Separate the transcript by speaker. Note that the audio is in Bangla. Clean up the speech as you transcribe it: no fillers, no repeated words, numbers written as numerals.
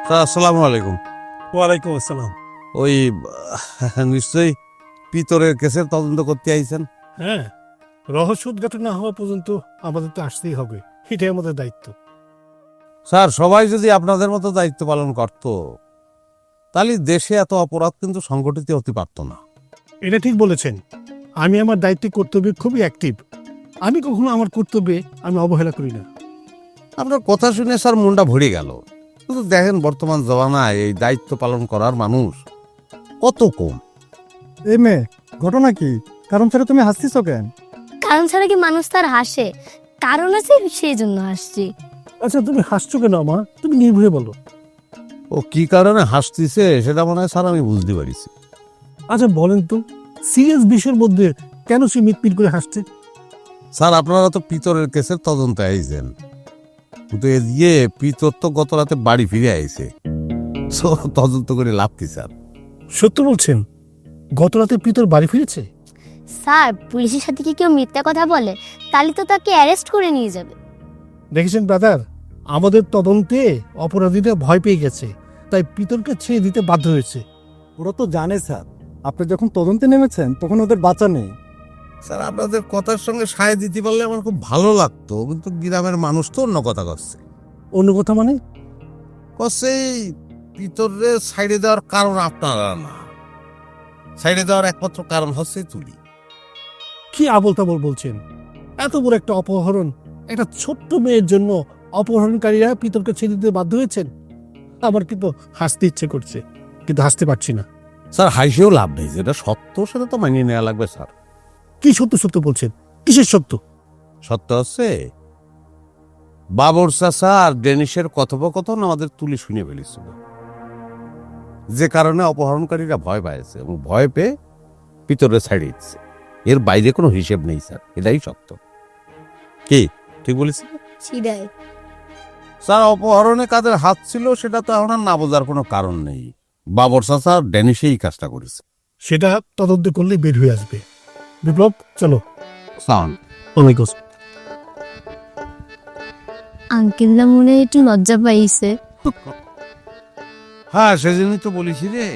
Speaker 1: স্যার আসসালামু আলাইকুম।
Speaker 2: ওয়ালাইকুম আসসালাম।
Speaker 1: ওই নিশ্চয়ই পিতরের কেসের তদন্ত করতে আইছেন।
Speaker 2: হ্যাঁ, রহস্য উদ্ঘাটন না হওয়া পর্যন্ত আমাদের তো আসতেই হবে, এটাই আমাদের দায়িত্ব।
Speaker 1: স্যার সবাই যদি আপনাদের মতো দায়িত্ব পালন করত তাহলে দেশে এত অপরাধ কিন্তু সংগঠিত হতে পারত না।
Speaker 2: এটা ঠিক বলেছেন। আমি আমার দায়িত্ব কর্তব্যে খুবই অ্যাক্টিভ। আমি কখনো আমার কর্তব্যে আমি অবহেলা করি না।
Speaker 1: আপনার কথা শুনে স্যার মনটা ভরে গেল। কিন্তু দেখেন বর্তমান জমানায় এই দায়িত্ব পালন করার মানুষ কত কম।
Speaker 3: এই মেয়ে, ঘটনা কি? কারণ ছাড়া তুমি হাসছিস কেন?
Speaker 4: কারণ ছাড়া কি মানুষ তার হাসে? কারণ আছে, সেই জন্য হাসছি।
Speaker 2: আচ্ছা, তুমি হাসছো কেন মা? তুমি নির্ভয়ে বলো।
Speaker 1: ও কি কারণে হাসতিছে সেটা মনে হয় স্যার আমি বুঝতে পারিছি।
Speaker 2: আচ্ছা বলেন তো, সিরিয়াস বিষয়ের মধ্যে কেন সে মিটমিট করে হাসছে?
Speaker 1: স্যার আপনারা তো পিতরের কেসের তদন্তে আইছেন, কিন্তু এদিকে পিতর তো গত রাতে বাড়ি ফিরে আইছে। তদন্ত করে লাভ কি স্যার?
Speaker 2: সত্য বলছেন? গত রাতে পিতর বাড়ি ফিরেছে?
Speaker 4: স্যার, পুলিশের সাথে কি কেউ মিথ্যা কথা বলে তাহলে তো তাকে অ্যারেস্ট করে নিয়ে যাবে।
Speaker 2: দেখেছেন ব্রাদার, আমাদের তদন্তে অপরাধীরা ভয় পেয়ে গেছে, তাই পিতরকে ছেড়ে দিতে বাধ্য হয়েছে।
Speaker 3: ওরা তো জানে স্যার, আপনি যখন তদন্তে নেমেছেন তখন ওদের বাঁচা নেই।
Speaker 1: স্যার আপনাদের কথার সঙ্গে সায় দিতে পারলে আমার খুব ভালো লাগতো, কিন্তু গ্রামের মানুষ তো অন্য কথা করছে।
Speaker 2: অন্য কথা মানে?
Speaker 1: করছে পিতরে সাইডে দেওয়ার কারণ আপনারা না, সাইডে দেওয়ার একমাত্র কারণ হচ্ছে তুলি।
Speaker 2: কি আবল তাবল বলছেন? এত বড় একটা অপহরণ, একটা ছোট্ট মেয়ের জন্য অপহরণকারীরা পিতরকে ছেড়ে দিতে বাধ্য হয়েছেন। আমার কিন্তু হাসতে ইচ্ছে করছে, কিন্তু হাসতে পারছি না।
Speaker 1: স্যার হাসিও লাভ নেই, যেটা সত্য সেটা তো মানিয়ে নেওয়া লাগবে স্যার।
Speaker 2: কি সত্য সত্য বলছেন? কিসের সত্য?
Speaker 1: সত্য হচ্ছে বাবর চাচা আর ডেনিশের কথোপকথন আমাদের তুলি শুনে ফেলেছিল, যে কারণে অপহরণকারীরা ভয় পাইছে এবং ভয় পেয়ে পিতরে ছাড়িয়ে দিচ্ছে। এর বাইরে কোনো হিসেব নেই স্যার, এটাই সত্য। কি ঠিক বলেছি
Speaker 4: সিদাই।
Speaker 1: স্যার? অপহরণে কাদের হাত ছিল সেটা তো এখন আর না বোঝার কোনো কারণ নেই। বাবর চাচা আর ডেনিশেই কাজটা করেছে।
Speaker 2: সেটা তদন্ত করলে বের হয়ে আসবে। বিপ্লব, চলো।
Speaker 1: সাউন্ড
Speaker 4: আঙ্কেলরা মনে হয় একটু লজ্জা পাইছে।
Speaker 1: হ্যাঁ সেজন্যই তো বলেছি রে।